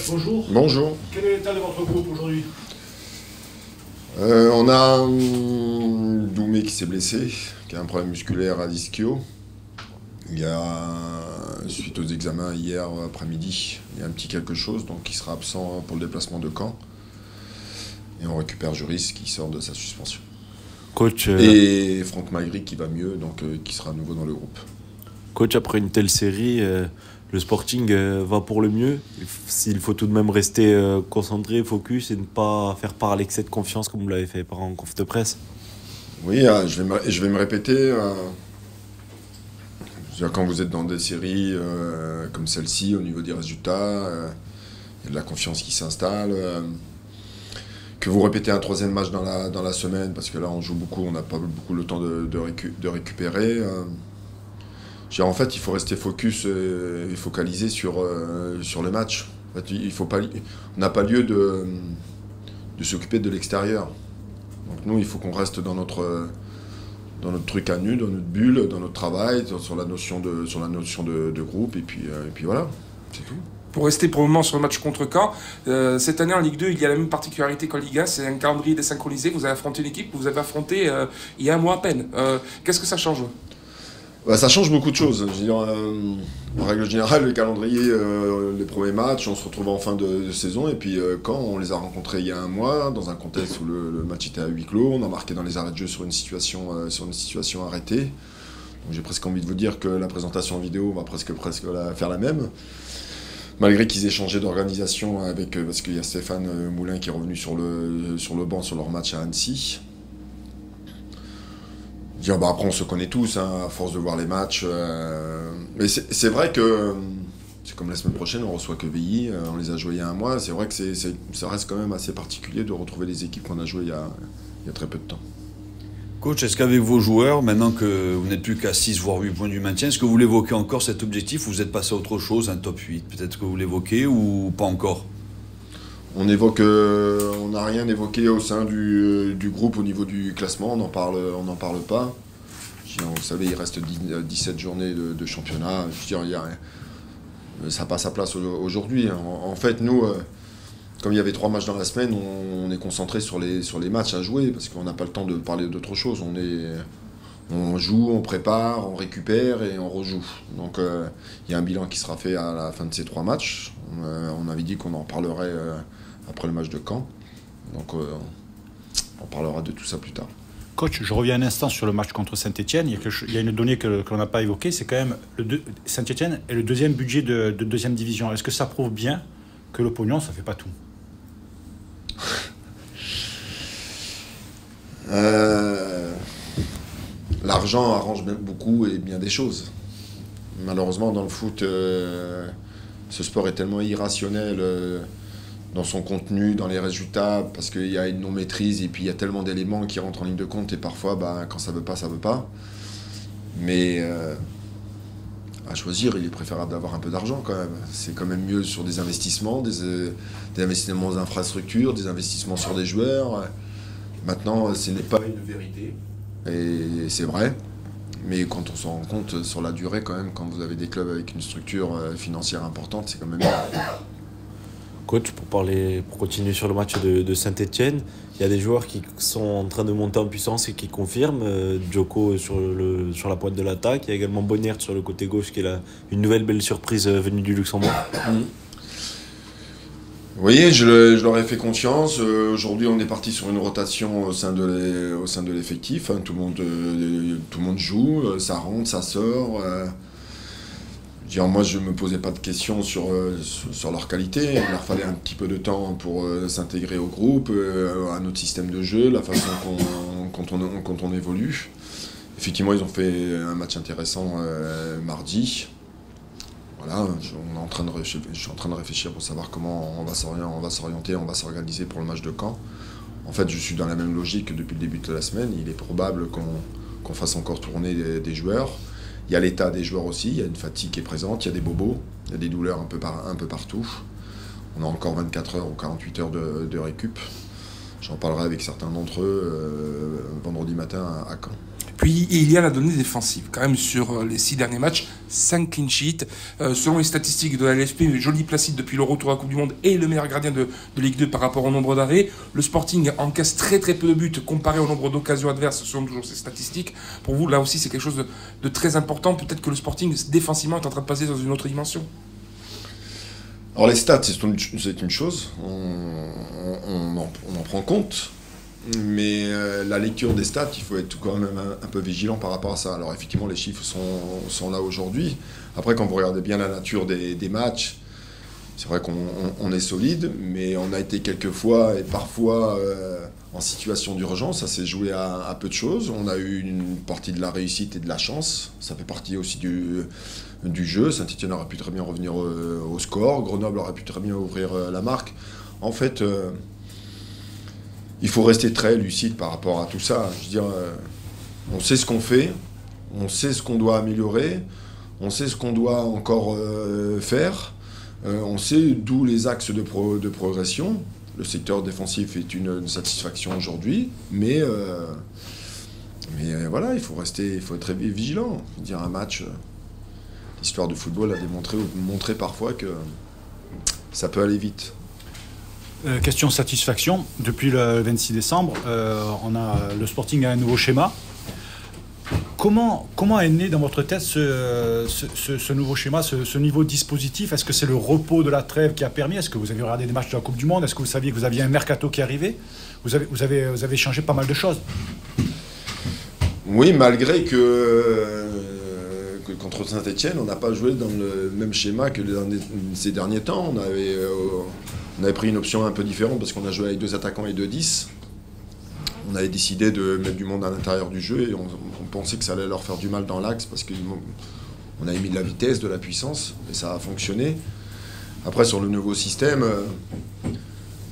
coach, bonjour. Bonjour. Quel est l'état de votre groupe aujourd'hui? On a Doumé qui s'est blessé, qui a un problème musculaire à l'ischio. Il y a, suite aux examens hier après-midi, il y a un petit quelque chose, donc il sera absent pour le déplacement de Caen. Et on récupère Juris qui sort de sa suspension. Coach, et Franck Magri qui va mieux, donc qui sera à nouveau dans le groupe. Coach, après une telle série, le Sporting va pour le mieux. Il faut tout de même rester concentré, focus et ne pas faire part à l'excès de confiance comme vous l'avez fait en conf de presse. Oui, je vais me répéter. Quand vous êtes dans des séries comme celle-ci, au niveau des résultats, il y a de la confiance qui s'installe. Que vous répétez un troisième match dans la semaine, parce que là on joue beaucoup, on n'a pas beaucoup le temps de récupérer. En fait, il faut rester focus et focalisé sur le match. En fait, on n'a pas lieu de s'occuper de l'extérieur. Donc nous, il faut qu'on reste dans notre truc à nu, dans notre bulle, dans notre travail, sur la notion de groupe, et puis voilà, c'est tout. Pour rester pour le moment sur le match contre Caen, cette année en Ligue 2, il y a la même particularité qu'en Ligue 1, c'est un calendrier désynchronisé. Vous avez affronté une équipe que vous avez affrontée il y a un mois à peine. Qu'est-ce que ça change ? Ça change beaucoup de choses. Je veux dire, en règle générale, le calendrier, les premiers matchs, on se retrouve en fin de saison, et puis quand on les a rencontrés il y a un mois, dans un contexte où le match était à huis clos, on a marqué dans les arrêts de jeu sur une situation arrêtée. Donc j'ai presque envie de vous dire que la présentation en vidéo, on va presque faire la même. Malgré qu'ils aient changé d'organisation parce qu'il y a Stéphane Moulin qui est revenu sur le banc sur leur match à Annecy. Après on se connaît tous, à force de voir les matchs. Mais c'est vrai que c'est comme la semaine prochaine, on reçoit Quevilly, on les a joués il y a un mois. C'est vrai que ça reste quand même assez particulier de retrouver les équipes qu'on a jouées il y a très peu de temps. Coach, est-ce qu'avec vos joueurs, maintenant que vous n'êtes plus qu'à 6 voire 8 points du maintien, est-ce que vous l'évoquez encore cet objectif ou vous êtes passé à autre chose, un top 8? Peut-être que vous l'évoquez ou pas encore? On n'a rien évoqué au sein du groupe au niveau du classement, on n'en parle pas. Vous savez, il reste 17 journées de championnat. Ça n'a pas sa place aujourd'hui. En fait, nous, comme il y avait 3 matchs dans la semaine, on est concentré sur les matchs à jouer, parce qu'on n'a pas le temps de parler d'autre chose. On joue, on prépare, on récupère et on rejoue. Donc il y a un bilan qui sera fait à la fin de ces 3 matchs. On avait dit qu'on en parlerait après le match de Caen. Donc on parlera de tout ça plus tard. Coach, je reviens un instant sur le match contre Saint-Etienne. Il y a une donnée que l'on n'a pas évoquée, c'est quand même Saint-Etienne est le deuxième budget de deuxième division. Est-ce que ça prouve bien que le pognon, ça ne fait pas tout? L'argent arrange beaucoup et bien des choses. Malheureusement, dans le foot, ce sport est tellement irrationnel dans son contenu, dans les résultats, parce qu'il y a une non-maîtrise et puis il y a tellement d'éléments qui rentrent en ligne de compte et parfois, quand ça veut pas, ça veut pas. Mais à choisir, il est préférable d'avoir un peu d'argent quand même. C'est quand même mieux sur des investissements, des investissements en infrastructures, des investissements sur des joueurs. Maintenant, ce n'est pas une vérité, et c'est vrai. Mais quand on s'en rend compte sur la durée, quand même, quand vous avez des clubs avec une structure financière importante, c'est quand même bien. Coach, pour continuer sur le match de Saint-Etienne, il y a des joueurs qui sont en train de monter en puissance et qui confirment. Djoko sur la pointe de l'attaque. Il y a également Bonnert sur le côté gauche qui est une nouvelle belle surprise venue du Luxembourg. Oui, je leur ai fait confiance. Aujourd'hui, on est parti sur une rotation au sein de l'effectif. Tout le monde joue, ça rentre, ça sort. Moi, je ne me posais pas de questions sur leur qualité. Il leur fallait un petit peu de temps pour s'intégrer au groupe, à notre système de jeu, la façon quand on évolue. Effectivement, ils ont fait un match intéressant mardi. Voilà, je suis en train de réfléchir pour savoir comment on va s'orienter, on va s'organiser pour le match de Caen. En fait, je suis dans la même logique depuis le début de la semaine. Il est probable qu'on fasse encore tourner des joueurs. Il y a l'état des joueurs aussi, il y a une fatigue qui est présente, il y a des bobos, il y a des douleurs un peu partout. On a encore 24 heures ou 48 heures de récup. J'en parlerai avec certains d'entre eux vendredi matin à Caen. Puis il y a la donnée défensive. Quand même, sur les 6 derniers matchs, 5 clean sheets. Selon les statistiques de la LFP, Joli Placide depuis le retour à la Coupe du Monde est le meilleur gardien de Ligue 2 par rapport au nombre d'arrêts. Le Sporting encaisse très très peu de buts comparé au nombre d'occasions adverses selon toujours ces statistiques. Pour vous, là aussi, c'est quelque chose de très important. Peut-être que le Sporting, défensivement, est en train de passer dans une autre dimension. Alors les stats, c'est une chose, on en prend compte. Mais la lecture des stats, il faut être quand même un peu vigilant par rapport à ça. Alors effectivement, les chiffres sont là aujourd'hui. Après, quand vous regardez bien la nature des matchs, c'est vrai qu'on est solide, mais on a été quelquefois et parfois en situation d'urgence. Ça s'est joué à peu de choses. On a eu une partie de la réussite et de la chance. Ça fait partie aussi du jeu. Saint-Etienne aurait pu très bien revenir au score. Grenoble aurait pu très bien ouvrir la marque. En fait... il faut rester très lucide par rapport à tout ça. Je veux dire, on sait ce qu'on fait, on sait ce qu'on doit améliorer, on sait ce qu'on doit encore faire, on sait d'où les axes de progression. Le secteur défensif est une satisfaction aujourd'hui, mais voilà, il faut être très vigilant. Je veux dire, un match, l'histoire du football a montré parfois que ça peut aller vite. Question satisfaction. Depuis le 26 décembre, le Sporting a un nouveau schéma. Comment est né dans votre tête ce nouveau schéma, ce niveau de dispositif? Est-ce que c'est le repos de la trêve qui a permis? Est-ce que vous avez regardé des matchs de la Coupe du Monde? Est-ce que vous saviez que vous aviez un mercato qui arrivait? Vous avez changé pas mal de choses. Oui, malgré que contre Saint-Etienne, on n'a pas joué dans le même schéma que ces derniers temps. On avait pris une option un peu différente parce qu'on a joué avec 2 attaquants et 2 10. On avait décidé de mettre du monde à l'intérieur du jeu et on pensait que ça allait leur faire du mal dans l'axe parce qu'on avait mis de la vitesse, de la puissance et ça a fonctionné. Après, sur le nouveau système,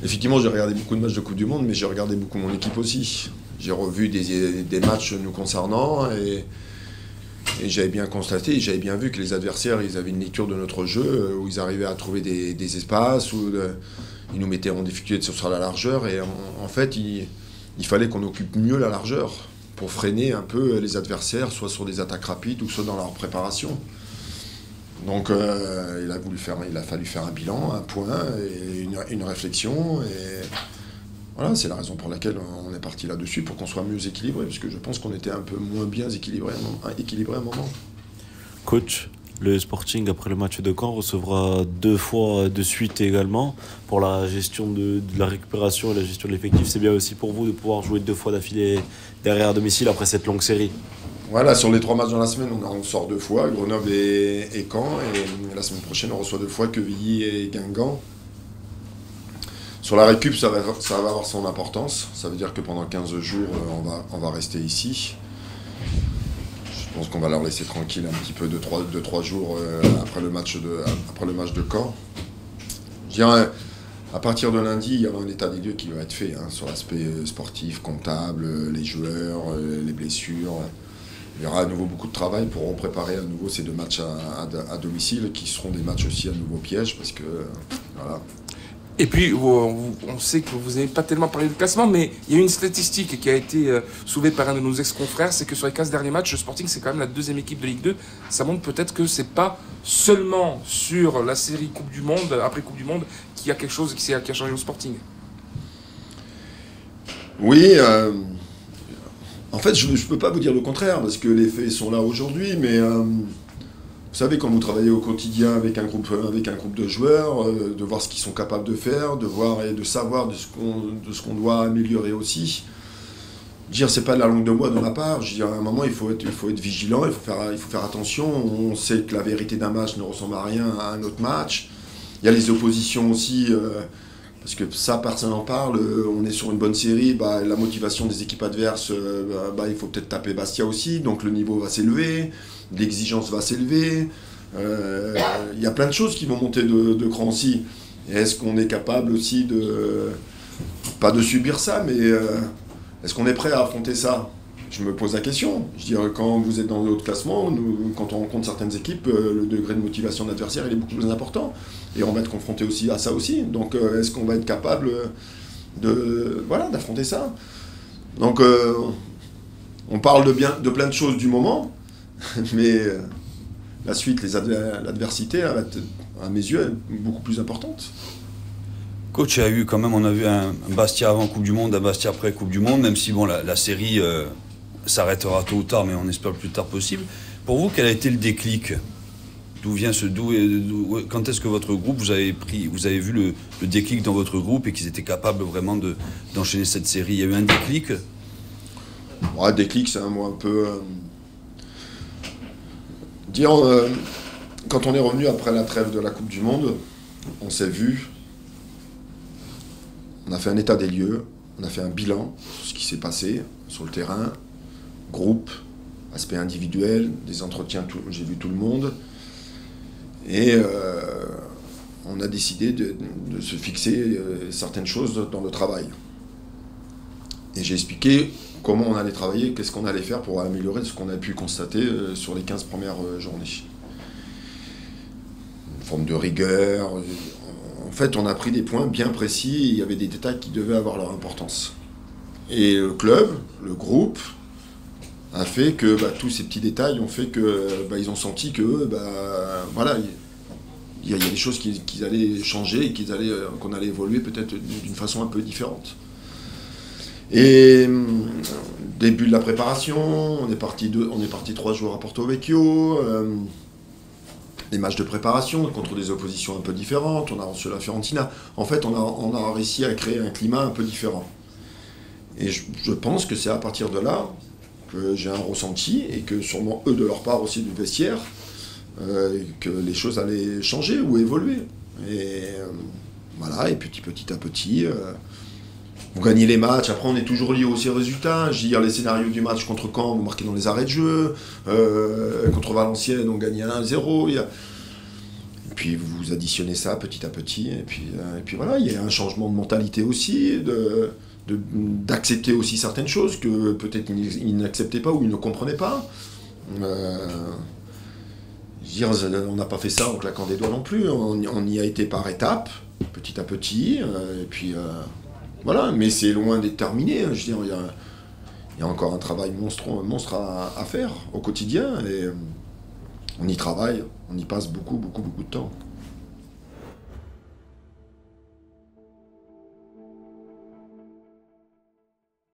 effectivement, j'ai regardé beaucoup de matchs de Coupe du Monde, mais j'ai regardé beaucoup mon équipe aussi. J'ai revu des matchs nous concernant et j'avais bien constaté, et j'avais bien vu que les adversaires, ils avaient une lecture de notre jeu où ils arrivaient à trouver des espaces, où ils nous mettaient en difficulté sur la largeur. Et en fait, il fallait qu'on occupe mieux la largeur pour freiner un peu les adversaires, soit sur des attaques rapides ou soit dans leur préparation. Donc il a fallu faire un bilan, un point et une réflexion. Et voilà, c'est la raison pour laquelle on est parti là-dessus, pour qu'on soit mieux équilibré, parce que je pense qu'on était un peu moins bien équilibré à un moment. Coach, le Sporting, après le match de Caen, recevra 2 fois de suite également. Pour la gestion de la récupération et la gestion de l'effectif, c'est bien aussi pour vous de pouvoir jouer 2 fois d'affilée derrière à domicile après cette longue série. Voilà, sur les 3 matchs dans la semaine, on sort 2 fois, Grenoble et Caen, et la semaine prochaine, on reçoit 2 fois Quevilly et Guingamp. Sur la récup, ça va avoir son importance. Ça veut dire que pendant 15 jours, on va rester ici. Je pense qu'on va leur laisser tranquille un petit peu de 3 jours après le match de Caen. Je dirais, à partir de lundi, il y aura un état des lieux qui va être fait sur l'aspect sportif, comptable, les joueurs, les blessures. Il y aura à nouveau beaucoup de travail pour préparer à nouveau ces 2 matchs à domicile, qui seront des matchs aussi à nouveau piège, parce que voilà. Et puis, on sait que vous n'avez pas tellement parlé de classement, mais il y a une statistique qui a été soulevée par un de nos ex-confrères, c'est que sur les 15 derniers matchs, le Sporting, c'est quand même la 2e équipe de Ligue 2. Ça montre peut-être que c'est pas seulement sur la série Coupe du Monde, après Coupe du Monde, qu'il y a quelque chose qui a changé au Sporting. Oui, en fait, je ne peux pas vous dire le contraire, parce que les faits sont là aujourd'hui, mais... Vous savez, quand vous travaillez au quotidien avec un groupe de joueurs, de voir ce qu'ils sont capables de faire, de voir et de savoir de ce qu'on doit améliorer aussi. Dire, c'est pas de la langue de bois de ma part. Je veux dire, à un moment, il faut être vigilant, il faut faire attention. On sait que la vérité d'un match ne ressemble à rien à un autre match. Il y a les oppositions aussi, parce que ça, personne n'en parle. On est sur une bonne série, la motivation des équipes adverses, il faut peut-être taper Bastia aussi, donc le niveau va s'élever. L'exigence va s'élever, il y a plein de choses qui vont monter de cran aussi. Et est-ce qu'on est capable aussi pas de subir ça, mais est-ce qu'on est prêt à affronter ça? Je me pose la question. Je dirais, quand vous êtes dans le haut de classement, quand on rencontre certaines équipes, le degré de motivation de l'adversaire il est beaucoup plus important. Et on va être confronté aussi à ça aussi. Donc est-ce qu'on va être capable d'affronter ça? Donc On parle de plein de choses du moment, mais la suite, l'adversité, elle va être, à mes yeux, beaucoup plus importante. Coach, on a vu un Bastia avant Coupe du Monde, un Bastia après Coupe du Monde, même si bon, la série s'arrêtera tôt ou tard, mais on espère le plus tard possible. Pour vous, quel a été le déclic? Quand est-ce que votre groupe, vous avez vu le déclic dans votre groupe et qu'ils étaient capables vraiment d'enchaîner cette série? Il y a eu un déclic? Ouais, déclic, c'est un mot un peu... quand on est revenu après la trêve de la Coupe du Monde, on s'est vu, on a fait un état des lieux, on a fait un bilan sur ce qui s'est passé sur le terrain, groupe, aspect individuel, des entretiens, j'ai vu tout le monde, et on a décidé de se fixer certaines choses dans le travail. Et j'ai expliqué comment on allait travailler, qu'est-ce qu'on allait faire pour améliorer ce qu'on a pu constater sur les 15 premières journées. Une forme de rigueur. En fait, on a pris des points bien précis et il y avait des détails qui devaient avoir leur importance. Et le club, le groupe, a fait que tous ces petits détails ont fait que ils ont senti que voilà, il y a des choses qui allaient changer et qu'on allait évoluer peut-être d'une façon un peu différente. Et début de la préparation, on est parti 3 jours à Porto Vecchio, des matchs de préparation contre des oppositions un peu différentes, on a reçu la Fiorentina. En fait, on a réussi à créer un climat un peu différent. Et je pense que c'est à partir de là que j'ai un ressenti, et que sûrement eux de leur part aussi du vestiaire, que les choses allaient changer ou évoluer. Et voilà, et petit à petit... vous gagnez les matchs, après on est toujours lié aussi aux résultats. Je veux dire, les scénarios du match contre Caen, vous marquez dans les arrêts de jeu. Contre Valenciennes, on gagnait 1-0. Et puis vous additionnez ça petit à petit. Et puis voilà, il y a un changement de mentalité aussi, d'accepter aussi certaines choses que peut-être ils n'acceptaient pas ou ils ne comprenaient pas. Je veux dire, on n'a pas fait ça en claquant des doigts non plus. On y a été par étapes, petit à petit. Et puis... voilà, mais c'est loin d'être terminé. Je veux dire, il y a encore un travail monstre à faire au quotidien, et on y travaille, on y passe beaucoup de temps.